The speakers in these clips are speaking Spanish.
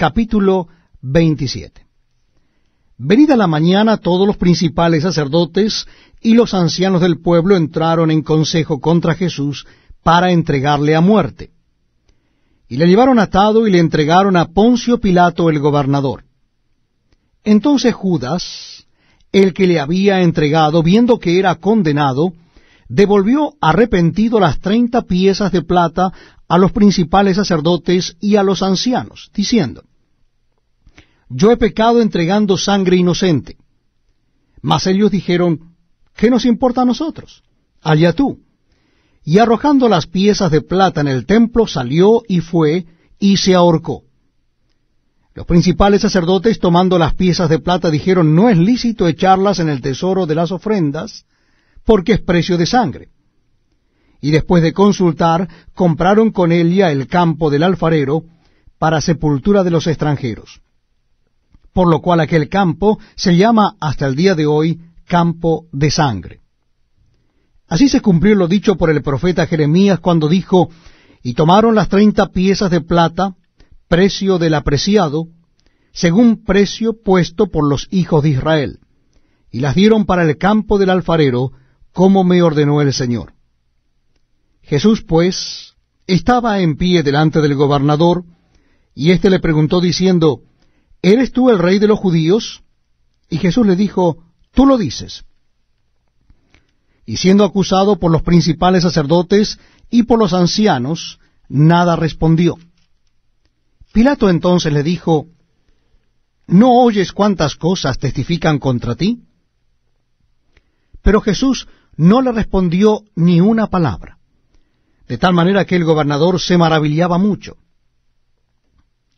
capítulo 27. Venida la mañana, todos los principales sacerdotes y los ancianos del pueblo entraron en consejo contra Jesús para entregarle a muerte. Y le llevaron atado y le entregaron a Poncio Pilato el gobernador. Entonces Judas, el que le había entregado, viendo que era condenado, devolvió arrepentido las 30 piezas de plata a los principales sacerdotes y a los ancianos, diciendo: Yo he pecado entregando sangre inocente. Mas ellos dijeron: ¿Qué nos importa a nosotros? Allá tú. Y arrojando las piezas de plata en el templo, salió y fue, y se ahorcó. Los principales sacerdotes, tomando las piezas de plata, dijeron: No es lícito echarlas en el tesoro de las ofrendas, porque es precio de sangre. Y después de consultar, compraron con ella el campo del alfarero para sepultura de los extranjeros. Por lo cual aquel campo se llama hasta el día de hoy campo de sangre. Así se cumplió lo dicho por el profeta Jeremías cuando dijo: Y tomaron las 30 piezas de plata, precio del apreciado, según precio puesto por los hijos de Israel, y las dieron para el campo del alfarero, como me ordenó el Señor. Jesús, pues, estaba en pie delante del gobernador, y éste le preguntó diciendo: ¿Eres tú el rey de los judíos? Y Jesús le dijo: Tú lo dices. Y siendo acusado por los principales sacerdotes y por los ancianos, nada respondió. Pilato entonces le dijo: ¿No oyes cuántas cosas testifican contra ti? Pero Jesús no le respondió ni una palabra, de tal manera que el gobernador se maravillaba mucho.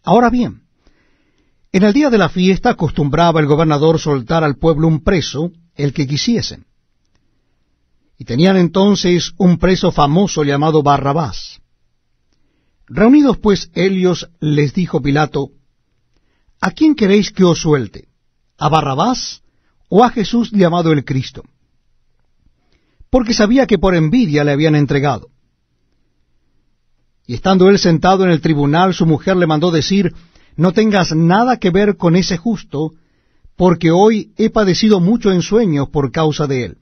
Ahora bien, en el día de la fiesta acostumbraba el gobernador soltar al pueblo un preso, el que quisiesen. Y tenían entonces un preso famoso llamado Barrabás. Reunidos pues ellos, les dijo Pilato: ¿A quién queréis que os suelte? ¿A Barrabás o a Jesús llamado el Cristo? Porque sabía que por envidia le habían entregado. Y estando él sentado en el tribunal, su mujer le mandó decir: No tengas nada que ver con ese justo, porque hoy he padecido mucho en sueños por causa de él.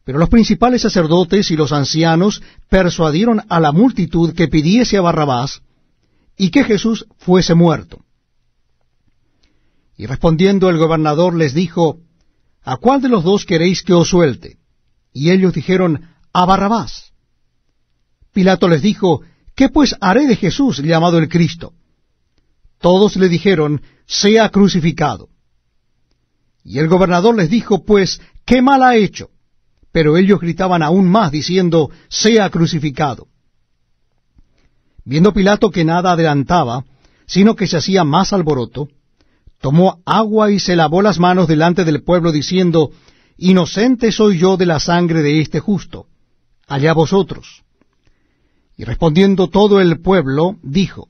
Pero los principales sacerdotes y los ancianos persuadieron a la multitud que pidiese a Barrabás y que Jesús fuese muerto. Y respondiendo el gobernador les dijo: ¿A cuál de los dos queréis que os suelte? Y ellos dijeron: A Barrabás. Pilato les dijo: ¿Qué pues haré de Jesús llamado el Cristo? Todos le dijeron: Sea crucificado. Y el gobernador les dijo: Pues, ¿qué mal ha hecho? Pero ellos gritaban aún más, diciendo: Sea crucificado. Viendo Pilato que nada adelantaba, sino que se hacía más alboroto, tomó agua y se lavó las manos delante del pueblo, diciendo: Inocente soy yo de la sangre de este justo, allá vosotros. Y respondiendo todo el pueblo, dijo: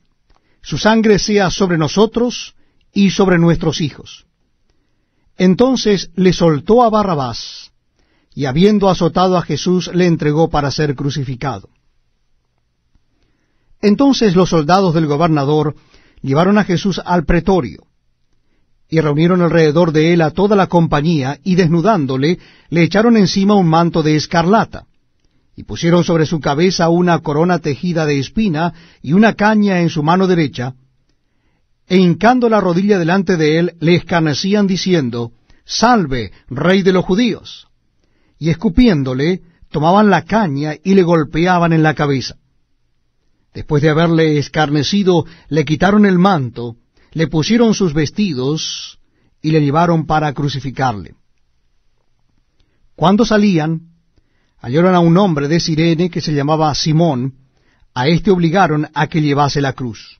Su sangre sea sobre nosotros y sobre nuestros hijos. Entonces le soltó a Barrabás, y habiendo azotado a Jesús, le entregó para ser crucificado. Entonces los soldados del gobernador llevaron a Jesús al pretorio, y reunieron alrededor de él a toda la compañía, y desnudándole, le echaron encima un manto de escarlata, y pusieron sobre su cabeza una corona tejida de espina, y una caña en su mano derecha, e hincando la rodilla delante de él, le escarnecían diciendo: Salve, Rey de los judíos. Y escupiéndole, tomaban la caña y le golpeaban en la cabeza. Después de haberle escarnecido, le quitaron el manto, le pusieron sus vestidos y le llevaron para crucificarle. Cuando salían, hallaron a un hombre de Cirene que se llamaba Simón. A éste obligaron a que llevase la cruz.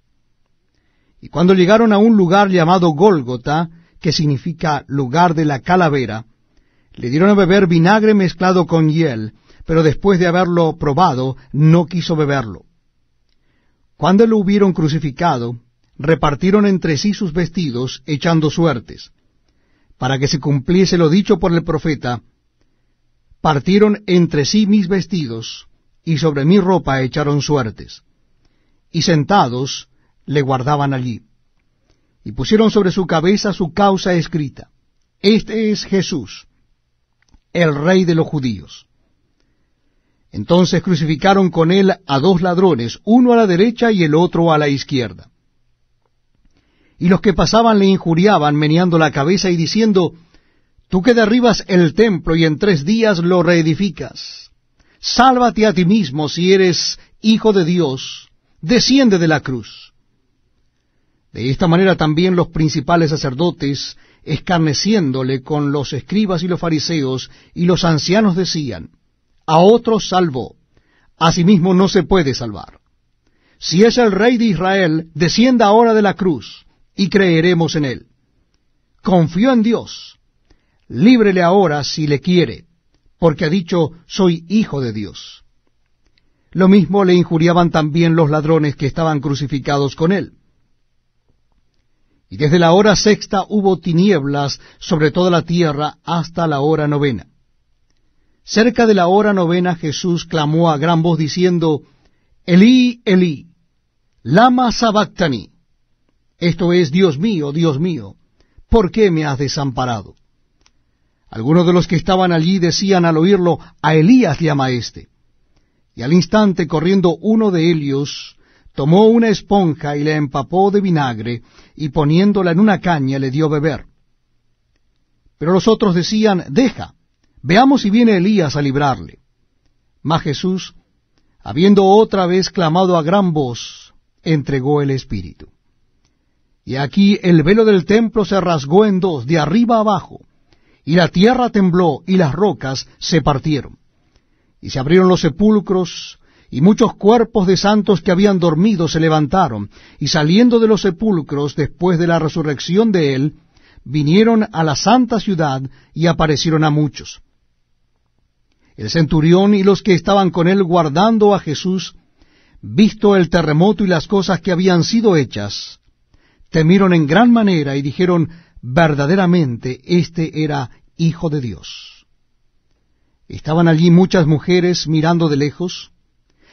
Y cuando llegaron a un lugar llamado Gólgota, que significa lugar de la calavera, le dieron a beber vinagre mezclado con hiel, pero después de haberlo probado, no quiso beberlo. Cuando lo hubieron crucificado, repartieron entre sí sus vestidos, echando suertes. Para que se cumpliese lo dicho por el profeta: partieron entre sí mis vestidos, y sobre mi ropa echaron suertes. Y sentados, le guardaban allí, y pusieron sobre su cabeza su causa escrita: Este es Jesús, el Rey de los judíos. Entonces crucificaron con él a dos ladrones, uno a la derecha y el otro a la izquierda. Y los que pasaban le injuriaban, meneando la cabeza y diciendo: Tú que derribas el templo y en 3 días lo reedificas, sálvate a ti mismo si eres hijo de Dios, desciende de la cruz. De esta manera también los principales sacerdotes, escarneciéndole con los escribas y los fariseos y los ancianos, decían: A otros salvó, a sí mismo no se puede salvar. Si es el Rey de Israel, descienda ahora de la cruz, y creeremos en él. Confió en Dios, líbrele ahora si le quiere, porque ha dicho: soy hijo de Dios. Lo mismo le injuriaban también los ladrones que estaban crucificados con él. Y desde la hora 6ª hubo tinieblas sobre toda la tierra hasta la hora 9ª. Cerca de la hora 9ª Jesús clamó a gran voz diciendo: Elí, Elí, lama sabactani. Esto es: Dios mío, ¿por qué me has desamparado? Algunos de los que estaban allí decían al oírlo: A Elías llama éste. Y al instante, corriendo uno de ellos, tomó una esponja y la empapó de vinagre, y poniéndola en una caña le dio beber. Pero los otros decían: Deja, veamos si viene Elías a librarle. Mas Jesús, habiendo otra vez clamado a gran voz, entregó el Espíritu. Y aquí el velo del templo se rasgó en dos, de arriba abajo, y la tierra tembló, y las rocas se partieron. Y se abrieron los sepulcros, y muchos cuerpos de santos que habían dormido se levantaron, y saliendo de los sepulcros después de la resurrección de él, vinieron a la santa ciudad y aparecieron a muchos. El centurión y los que estaban con él guardando a Jesús, visto el terremoto y las cosas que habían sido hechas, temieron en gran manera y dijeron: verdaderamente este era Hijo de Dios. Estaban allí muchas mujeres mirando de lejos,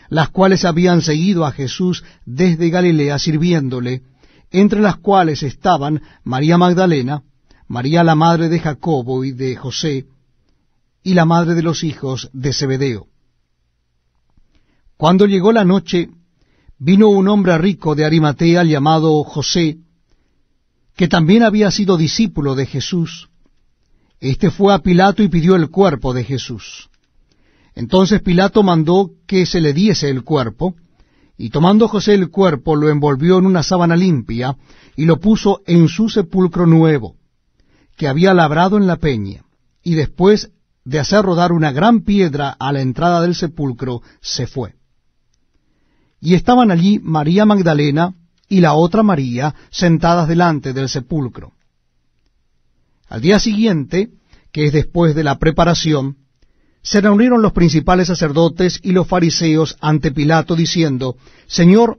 las cuales habían seguido a Jesús desde Galilea sirviéndole, entre las cuales estaban María Magdalena, María la madre de Jacobo y de José, y la madre de los hijos de Zebedeo. Cuando llegó la noche, vino un hombre rico de Arimatea llamado José, que también había sido discípulo de Jesús. Este fue a Pilato y pidió el cuerpo de Jesús. Entonces Pilato mandó que se le diese el cuerpo, y tomando José el cuerpo, lo envolvió en una sábana limpia, y lo puso en su sepulcro nuevo, que había labrado en la peña, y después de hacer rodar una gran piedra a la entrada del sepulcro, se fue. Y estaban allí María Magdalena y la otra María sentadas delante del sepulcro. Al día siguiente, que es después de la preparación, se reunieron los principales sacerdotes y los fariseos ante Pilato, diciendo: Señor,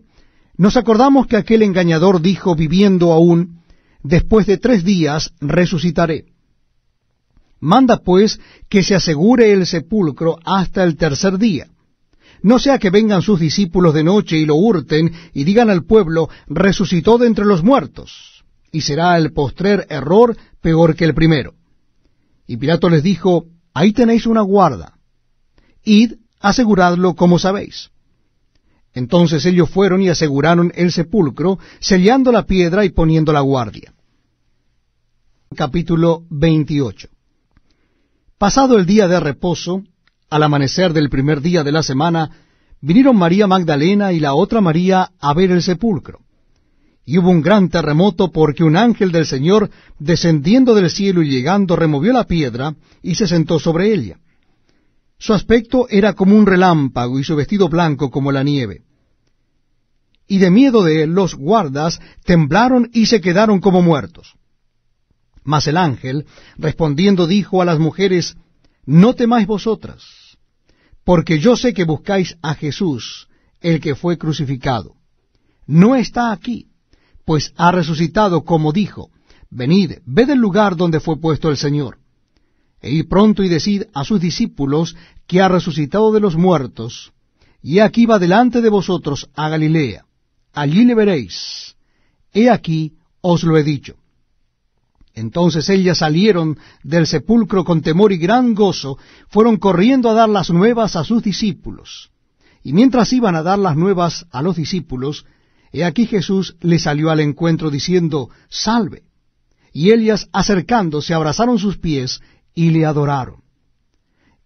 nos acordamos que aquel engañador dijo, viviendo aún: después de 3 días resucitaré. Manda pues que se asegure el sepulcro hasta el 3er día, no sea que vengan sus discípulos de noche y lo hurten y digan al pueblo: resucitó de entre los muertos, y será el postrer error peor que el primero. Y Pilato les dijo: ahí tenéis una guarda, id, aseguradlo como sabéis. Entonces ellos fueron y aseguraron el sepulcro, sellando la piedra y poniendo la guardia. Capítulo 28. Pasado el día de reposo, al amanecer del primer día de la semana, vinieron María Magdalena y la otra María a ver el sepulcro. Y hubo un gran terremoto, porque un ángel del Señor, descendiendo del cielo y llegando, removió la piedra y se sentó sobre ella. Su aspecto era como un relámpago y su vestido blanco como la nieve. Y de miedo de él los guardas temblaron y se quedaron como muertos. Mas el ángel, respondiendo, dijo a las mujeres: no temáis vosotras, porque yo sé que buscáis a Jesús, el que fue crucificado. No está aquí, pues ha resucitado, como dijo. Venid, ved el lugar donde fue puesto el Señor. E id pronto y decid a sus discípulos que ha resucitado de los muertos, y aquí va delante de vosotros a Galilea. allí le veréis. He aquí, os lo he dicho. Entonces ellas salieron del sepulcro con temor y gran gozo, fueron corriendo a dar las nuevas a sus discípulos. Y mientras iban a dar las nuevas a los discípulos, he aquí Jesús les salió al encuentro diciendo, salve. Y ellas acercándose abrazaron sus pies y le adoraron.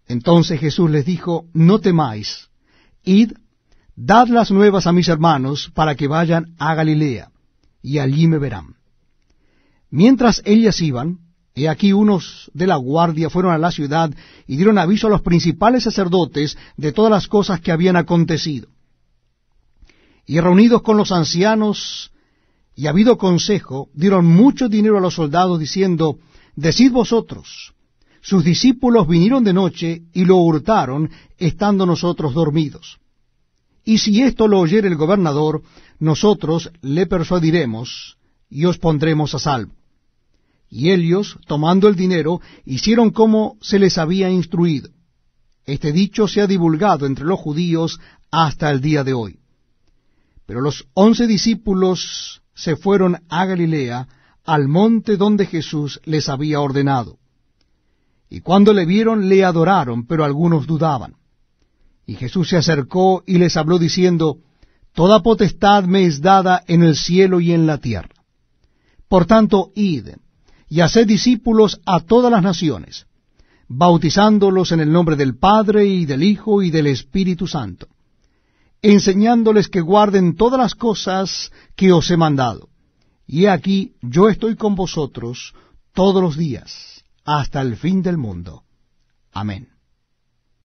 Entonces Jesús les dijo, no temáis, id, dad las nuevas a mis hermanos para que vayan a Galilea, y allí me verán. Mientras ellas iban, he aquí unos de la guardia fueron a la ciudad y dieron aviso a los principales sacerdotes de todas las cosas que habían acontecido. Y reunidos con los ancianos y habido consejo, dieron mucho dinero a los soldados, diciendo, decid vosotros, sus discípulos vinieron de noche y lo hurtaron, estando nosotros dormidos. Y si esto lo oyere el gobernador, nosotros le persuadiremos y os pondremos a salvo. Y ellos, tomando el dinero, hicieron como se les había instruido. Este dicho se ha divulgado entre los judíos hasta el día de hoy. Pero los 11 discípulos se fueron a Galilea, al monte donde Jesús les había ordenado. Y cuando le vieron, le adoraron, pero algunos dudaban. Y Jesús se acercó y les habló diciendo, toda potestad me es dada en el cielo y en la tierra. Por tanto, id, y haced discípulos a todas las naciones, bautizándolos en el nombre del Padre, y del Hijo, y del Espíritu Santo, enseñándoles que guarden todas las cosas que os he mandado. Y he aquí, yo estoy con vosotros todos los días, hasta el fin del mundo. Amén.